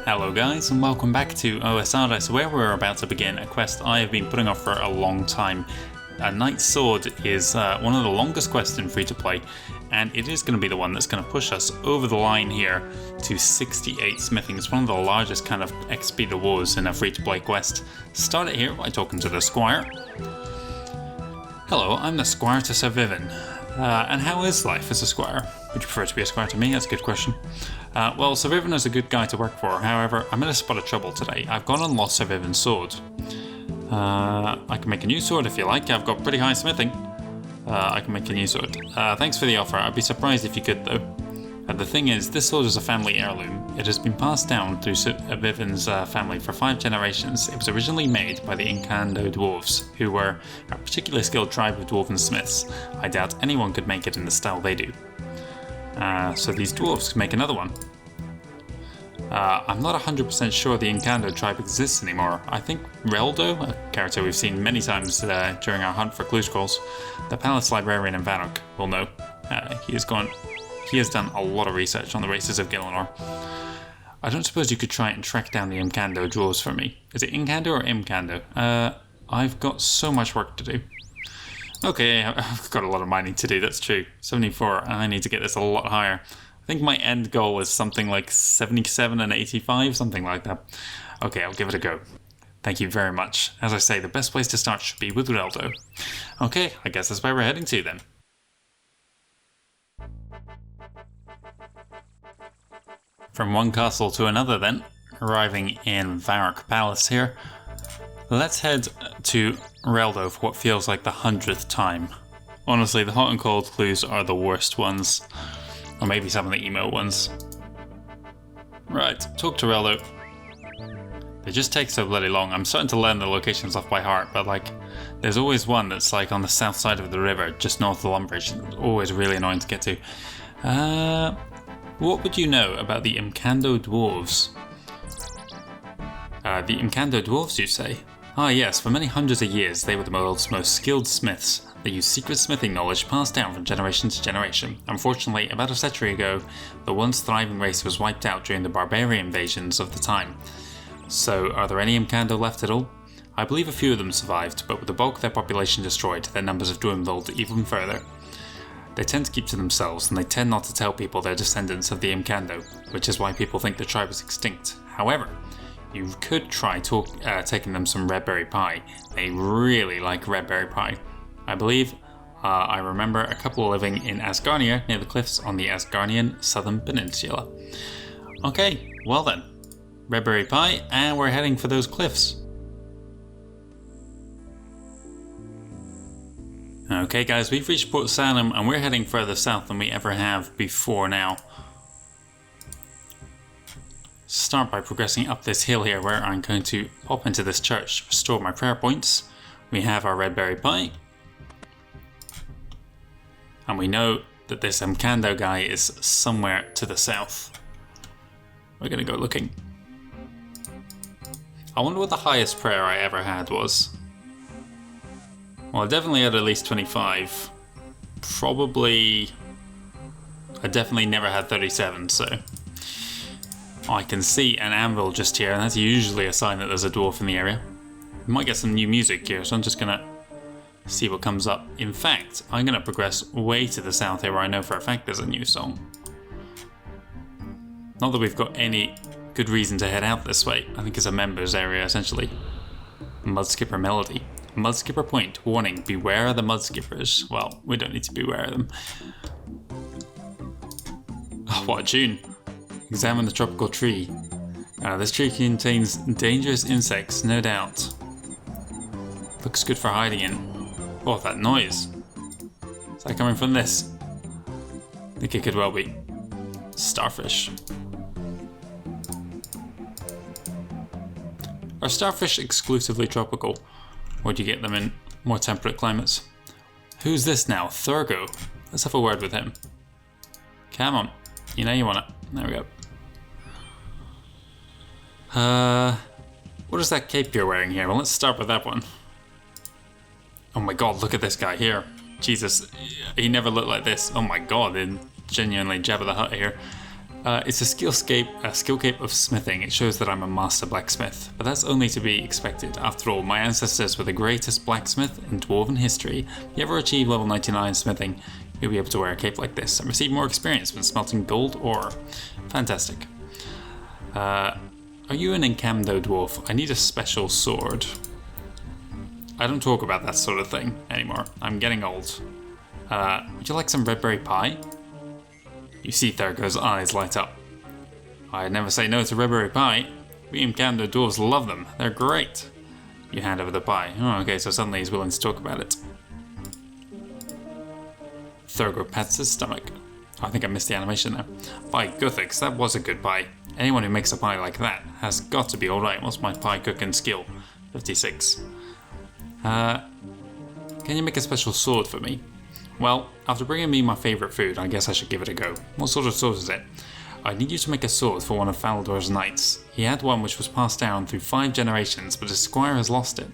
Hello guys and welcome back to OSRS, where we're about to begin a quest I have been putting off for a long time. A Knight's Sword is one of the longest quests in free-to-play, and it is going to be the one that's going to push us over the line here to 68 smithing. It's one of the largest kind of XP rewards in a free-to-play quest. Start it here by talking to the Squire. Hello, I'm the Squire to Sir Vivian. And how is life as a Squire? Would you prefer to be a Squire to me? That's a good question. Well, Sir Vivian is a good guy to work for. However, I'm in a spot of trouble today. I've gone and lost Sir Vivian's sword. I can make a new sword if you like. I've got pretty high smithing. I can make a new sword. Thanks for the offer. I'd be surprised if you could, though. The thing is, this sword is a family heirloom. It has been passed down through Sir Vivian's family for 5 generations. It was originally made by the Incando dwarves, who were a particularly skilled tribe of dwarven smiths. I doubt anyone could make it in the style they do. So these dwarves can make another one. I'm not 100% sure the Incando tribe exists anymore. I think Reldo, a character we've seen many times during our hunt for clue scrolls, the palace librarian in Vanok, will know. He has done a lot of research on the races of Gielinor. I don't suppose you could try and track down the Incando dwarves for me. Is it Incando or Imcando? I've got so much work to do. Okay, I've got a lot of mining to do, that's true. 74, and I need to get this a lot higher. I think my end goal is something like 77 and 85, something like that. Okay, I'll give it a go. Thank you very much. As I say, the best place to start should be with Reldo. Okay, I guess that's where we're heading to then. From one castle to another then, arriving in Varrock Palace here. Let's head to Reldo for what feels like the 100th time. Honestly, the hot and cold clues are the worst ones. Or maybe some of the emo ones. Right, talk to Reldo. They just take so bloody long. I'm starting to learn the locations off by heart, but there's always one that's on the south side of the river, just north of the Lumbridge. It's always really annoying to get to. What would you know about the Incando dwarves? The Incando dwarves, you say? Ah yes, for many hundreds of years they were the world's most skilled smiths. They used secret smithing knowledge passed down from generation to generation. Unfortunately, about a century ago, the once thriving race was wiped out during the barbarian invasions of the time. So, are there any Incando left at all? I believe a few of them survived, but with the bulk of their population destroyed, their numbers have dwindled even further. They tend to keep to themselves, and they tend not to tell people they're descendants of the Incando, which is why people think the tribe is extinct. However, you could try taking them some red berry pie. They really like red berry pie. I believe I remember a couple living in Asgarnia near the cliffs on the Asgarnian southern peninsula. Okay, well then, red berry pie, and we're heading for those cliffs. Okay guys, we've reached Port Salem and we're heading further south than we ever have before now. Start by progressing up this hill here, where I'm going to pop into this church to restore my prayer points. We have our red berry pie. And we know that this Incando guy is somewhere to the south. We're going to go looking. I wonder what the highest prayer I ever had was. Well, I definitely had at least 25. I definitely never had 37, so. I can see an anvil just here, and that's usually a sign that there's a dwarf in the area. We might get some new music here, so I'm just gonna see what comes up. In fact, I'm gonna progress way to the south here, where I know for a fact there's a new song. Not that we've got any good reason to head out this way. I think it's a members area, essentially. Mudskipper Melody. Mudskipper Point. Warning, beware of the mudskippers. Well, we don't need to beware of them. Oh, what a tune. Examine the tropical tree. This tree contains dangerous insects, no doubt. Looks good for hiding in. Oh, that noise. Is that coming from this? I think it could well be. Starfish. Are starfish exclusively tropical? Or do you get them in more temperate climates? Who's this now? Thurgo. Let's have a word with him. Come on. You know you want it. There we go. What is that cape you're wearing here? Well, let's start with that one. Oh my god, look at this guy here. Jesus, he never looked like this. Oh my god, genuinely Jabba the Hutt here. It's a skill cape of smithing. It shows that I'm a master blacksmith, but that's only to be expected. After all, my ancestors were the greatest blacksmith in dwarven history. If you ever achieve level 99 smithing, you'll be able to wear a cape like this and receive more experience when smelting gold ore. Fantastic. Are you an Incamdo dwarf? I need a special sword. I don't talk about that sort of thing anymore. I'm getting old. Would you like some redberry pie? You see Thurgo's eyes light up. I'd never say no to redberry pie. We Incamdo dwarves love them. They're great. You hand over the pie. Oh, okay, so suddenly he's willing to talk about it. Thurgo pats his stomach. I think I missed the animation there. By Guthix, that was a good pie. Anyone who makes a pie like that has got to be alright. What's my pie cooking skill? 56. Can you make a special sword for me? Well, after bringing me my favourite food, I guess I should give it a go. What sort of sword is it? I need you to make a sword for one of Faldor's knights. He had one which was passed down through 5 generations, but his squire has lost it.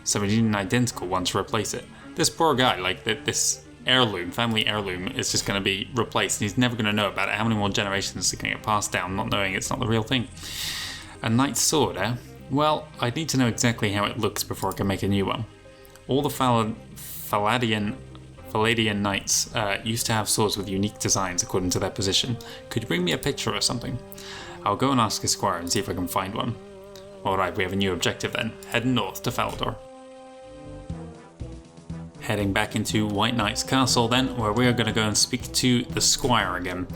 So we need an identical one to replace it. This poor guy, like this heirloom, family heirloom, is just going to be replaced. He's never going to know about it. How many more generations are going to get passed down, not knowing it's not the real thing? A knight's sword, eh? Well, I need to know exactly how it looks before I can make a new one. All the Palladian knights used to have swords with unique designs according to their position. Could you bring me a picture or something? I'll go and ask a squire and see if I can find one. Alright, we have a new objective then. Heading north to Faldor. Heading back into White Knight's castle then, where we are going to go and speak to the squire again.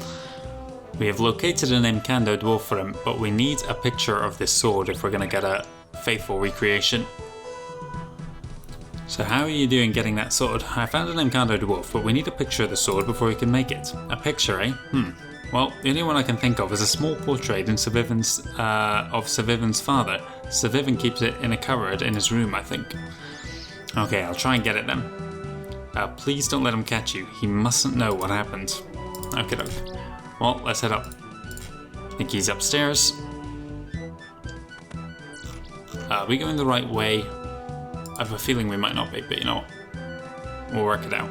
We have located an Incamdo dwarf for him, but we need a picture of this sword if we're going to get a faithful recreation. So how are you doing getting that sword? I found an Incamdo dwarf, but we need a picture of the sword before we can make it. A picture, eh? Well, the only one I can think of is a small portrait in of Sir Vivian's father. Sir Vivian keeps it in a cupboard in his room, I think. Okay, I'll try and get it then. Please don't let him catch you. He mustn't know what happened. Okay, doke. Well, let's head up. I think he's upstairs. Are we going the right way? I have a feeling we might not be, but you know what? We'll work it out.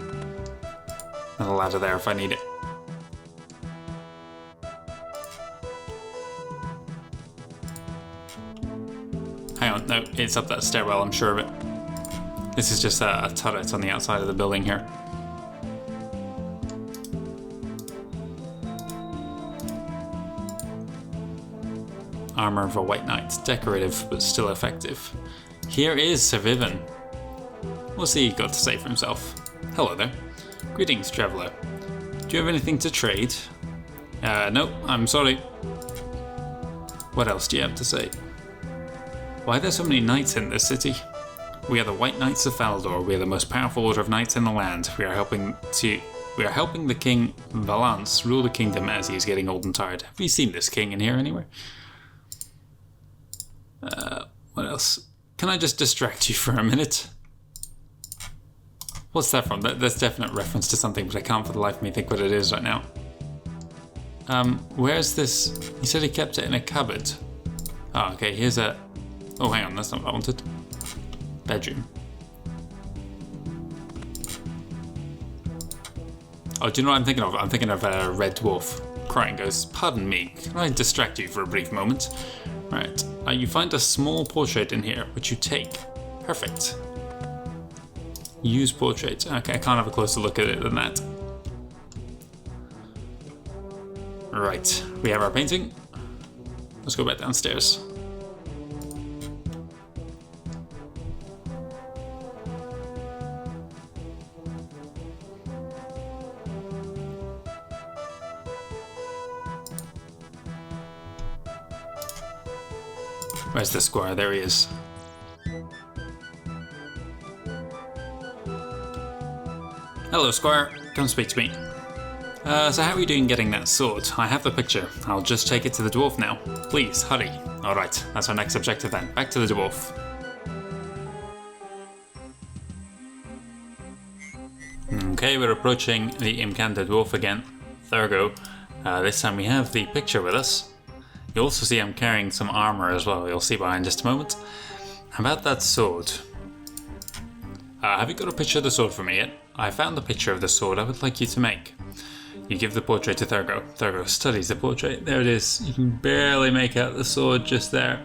There's a ladder there if I need it. Hang on, no, it's up that stairwell, I'm sure of it. This is just a turret on the outside of the building here. Armor of a White Knight, decorative but still effective. Here is Sir Vivian. We'll see what he's got to say for himself. Hello there. Greetings, traveller. Do you have anything to trade? No, I'm sorry. What else do you have to say? Why are there so many knights in this city? We are the White Knights of Faldor. We are the most powerful order of knights in the land. We are helping the King Valance rule the kingdom as he is getting old and tired. Have you seen this king in here anywhere? What else? Can I just distract you for a minute? What's that from? That's definite reference to something, but I can't for the life of me think what it is right now. Where's this? He said he kept it in a cupboard. Oh, okay, here's a... Oh, hang on, that's not what I wanted. Bedroom. Oh, do you know what I'm thinking of? I'm thinking of a red dwarf. Crying goes, pardon me, can I distract you for a brief moment? Right, you find a small portrait in here, which you take. Perfect. Use portrait. Okay, I can't have a closer look at it than that. Right, we have our painting. Let's go back downstairs. Where's the squire? There he is. Hello, squire. Come speak to me. So how are you doing getting that sword? I have the picture. I'll just take it to the dwarf now. Please, hurry. Alright, that's our next objective then. Back to the dwarf. Okay, we're approaching the Incamdo dwarf again. Thurgo. This time we have the picture with us. You'll also see I'm carrying some armor as well. You'll see why in just a moment. About that sword. Have you got a picture of the sword for me yet? I found the picture of the sword I would like you to make. You give the portrait to Thurgo. Thurgo studies the portrait. There it is. You can barely make out the sword just there.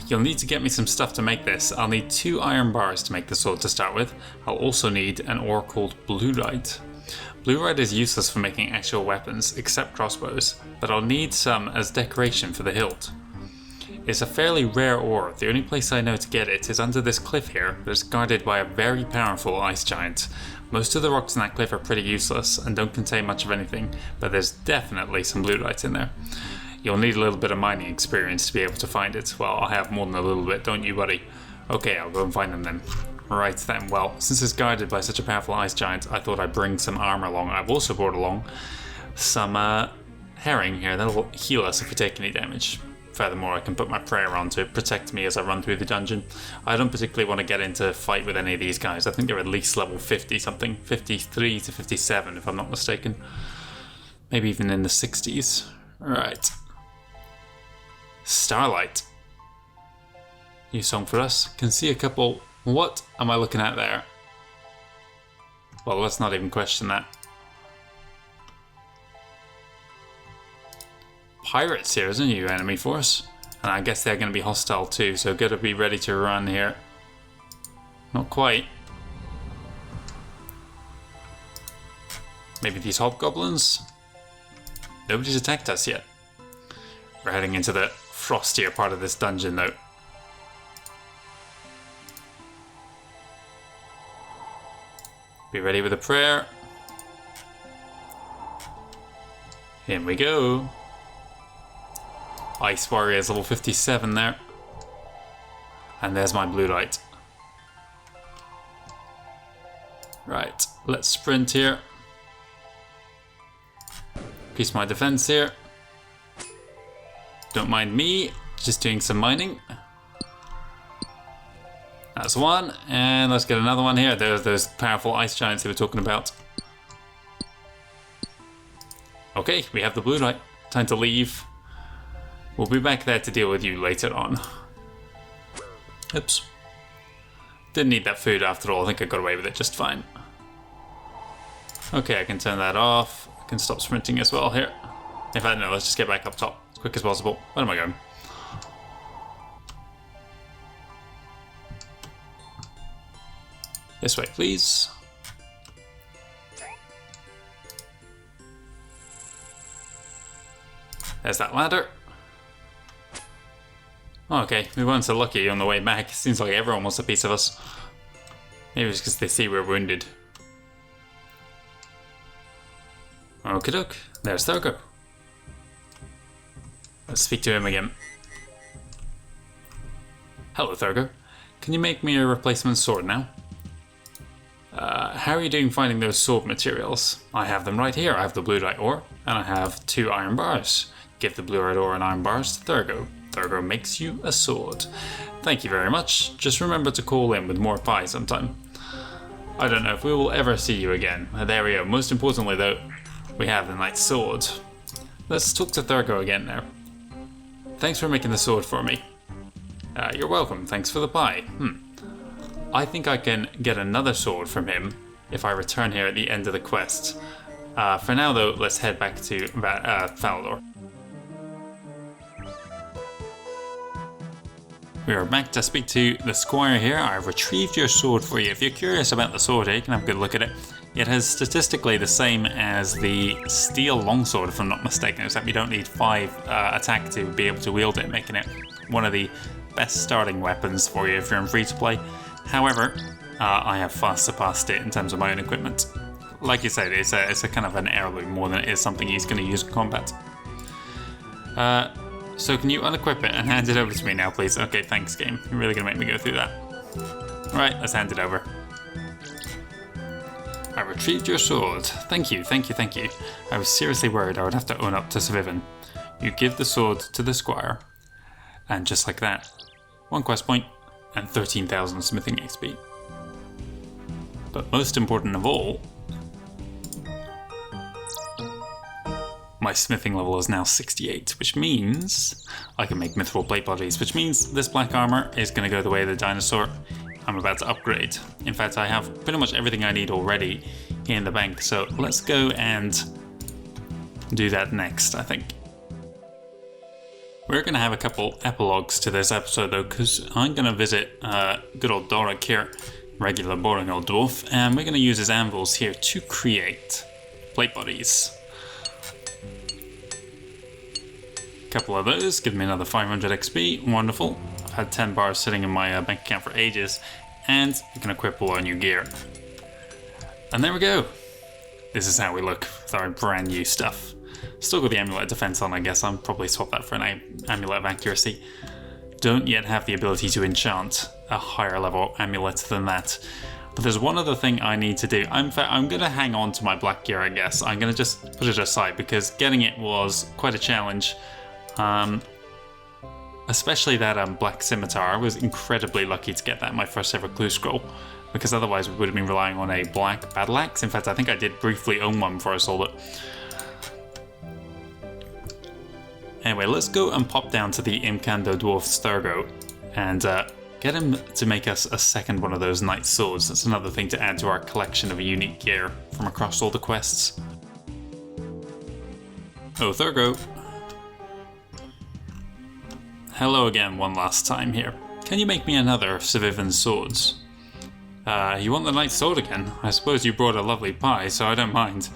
You'll need to get me some stuff to make this. I'll need 2 iron bars to make the sword to start with. I'll also need an ore called bluerite. Bluerite is useless for making actual weapons, except crossbows, but I'll need some as decoration for the hilt. It's a fairly rare ore. The only place I know to get it is under this cliff here, but it's guarded by a very powerful ice giant. Most of the rocks in that cliff are pretty useless and don't contain much of anything, but there's definitely some bluerite in there. You'll need a little bit of mining experience to be able to find it. Well, I have more than a little bit, don't you, buddy? Okay, I'll go and find them then. Right then, well, since it's guarded by such a powerful ice giant, I thought I'd bring some armor along. I've also brought along some herring here. That'll heal us if we take any damage. Furthermore, I can put my prayer on to protect me as I run through the dungeon. I don't particularly want to get into a fight with any of these guys. I think they're at least level 50 something. 53 to 57 if I'm not mistaken. Maybe even in the 60s. Right. Starlight. New song for us. Can see a couple. What am I looking at there? Well, let's not even question that. Pirates here is a new enemy force. And I guess they're going to be hostile too, so gotta be ready to run here. Not quite. Maybe these hobgoblins? Nobody's attacked us yet. We're heading into the frostier part of this dungeon though. Be ready with a prayer. In we go. Ice Warriors level 57 there. And there's my bluerite. Right, let's sprint here. Increase my defense here. Don't mind me, just doing some mining. That's one, and let's get another one here. There's those powerful ice giants we were talking about. Okay, we have the bluerite. Time to leave. We'll be back there to deal with you later on. Oops. Didn't need that food after all. I think I got away with it just fine. Okay, I can turn that off. I can stop sprinting as well here. In fact, no, let's just get back up top as quick as possible. Where am I going? This way, please. There's that ladder. Okay, we weren't so lucky on the way back. Seems like everyone wants a piece of us. Maybe it's because they see we're wounded. Okie doke, there's Thurgo. Let's speak to him again. Hello, Thurgo. Can you make me a replacement sword now? How are you doing finding those sword materials? I have them right here. I have the bluerite ore, and I have 2 iron bars. Give the bluerite ore and iron bars to Thurgo. Thurgo makes you a sword. Thank you very much. Just remember to call in with more pie sometime. I don't know if we will ever see you again. There we go. Most importantly though, we have the knight's sword. Let's talk to Thurgo again now. Thanks for making the sword for me. You're welcome. Thanks for the pie. I think I can get another sword from him if I return here at the end of the quest. For now though, let's head back to Falador. We are back to speak to the squire here. I've retrieved your sword for you. If you're curious about the sword here, you can have a good look at it. It has statistically the same as the steel longsword, if I'm not mistaken, except you don't need 5 attack to be able to wield it, making it one of the best starting weapons for you if you're in free-to-play. However, I have far surpassed it in terms of my own equipment. Like you said, it's a kind of an heirloom more than it is something he's going to use in combat. So can you unequip it and hand it over to me now, please? Okay, thanks, game. You're really going to make me go through that. Right, let's hand it over. I retrieved your sword. Thank you, thank you, thank you. I was seriously worried I would have to own up to Sviven. You give the sword to the squire. And just like that, 1 quest point and 13,000 smithing XP. But most important of all, my smithing level is now 68, which means I can make mithril plate bodies, which means this black armor is going to go the way of the dinosaur. I'm about to upgrade. In fact, I have pretty much everything I need already in the bank, so let's go and do that next, I think. We're going to have a couple epilogues to this episode though, because I'm going to visit good old Doric here, regular boring old dwarf, and we're going to use his anvils here to create plate bodies. A couple of those, give me another 500 XP, wonderful. I've had 10 bars sitting in my bank account for ages, and we can equip all our new gear. And there we go. This is how we look with our brand new stuff. Still got the amulet defense on, I guess. I'll probably swap that for an amulet of accuracy. Don't yet have the ability to enchant a higher level amulet than that. But there's one other thing I need to do. In fact, I'm going to hang on to my black gear, I guess. I'm going to just put it aside because getting it was quite a challenge. Especially that black scimitar. I was incredibly lucky to get that in my first ever clue scroll, because otherwise we would have been relying on a black battle axe. In fact, I think I did briefly own one before I sold it. Anyway, let's go and pop down to the Imkando Dwarf's Thurgo and get him to make us a second one of those knight swords. That's another thing to add to our collection of unique gear from across all the quests. Oh, Thurgo. Hello again one last time here. Can you make me another of Sevivan's swords? You want the knight sword again? I suppose you brought a lovely pie, so I don't mind.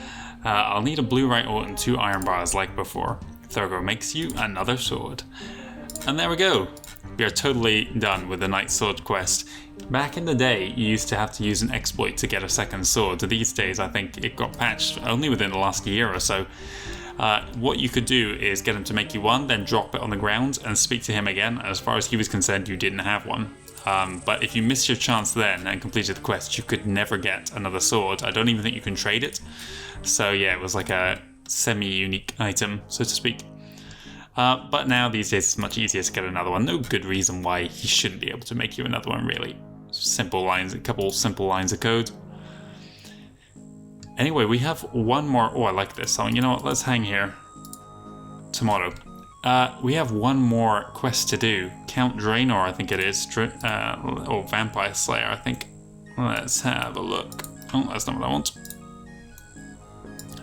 I'll need a blue right ore and 2 iron bars like before. Thurgo makes you another sword. And there we go. We are totally done with the Knight Sword quest. Back in the day, you used to have to use an exploit to get a second sword. These days, I think it got patched only within the last year or so. What you could do is get him to make you one, then drop it on the ground and speak to him again. As far as he was concerned, you didn't have one. But if you missed your chance then and completed the quest, you could never get another sword. I don't even think you can trade it. So yeah, it was like a semi-unique item, so to speak. But now these days it's much easier to get another one. No good reason why he shouldn't be able to make you another one, really. Simple lines, a couple simple lines of code. Anyway, we have one more. Oh, I like this song. You know what? Let's hang here. Tomorrow. We have one more quest to do. Count Draenor, I think it is. Or Vampire Slayer, I think. Let's have a look. Oh, that's not what I want.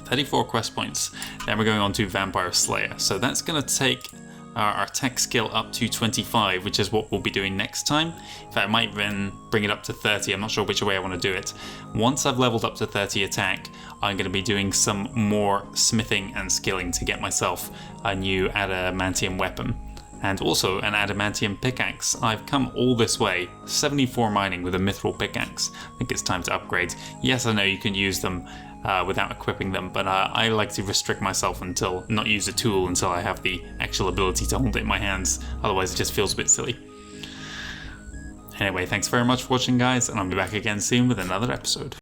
34 quest points. Then we're going on to Vampire Slayer. So that's going to take our tech skill up to 25, which is what we'll be doing next time. In fact, I might then bring it up to 30. I'm not sure which way I want to do it. Once I've leveled up to 30 attack, I'm going to be doing some more smithing and skilling to get myself a new adamantium weapon. And also an adamantium pickaxe. I've come all this way, 74 mining with a mithril pickaxe. I think it's time to upgrade. Yes, I know you can use them without equipping them, but I like to restrict myself until not use a tool until I have the actual ability to hold it in my hands. Otherwise it just feels a bit silly. Anyway, thanks very much for watching, guys, and I'll be back again soon with another episode.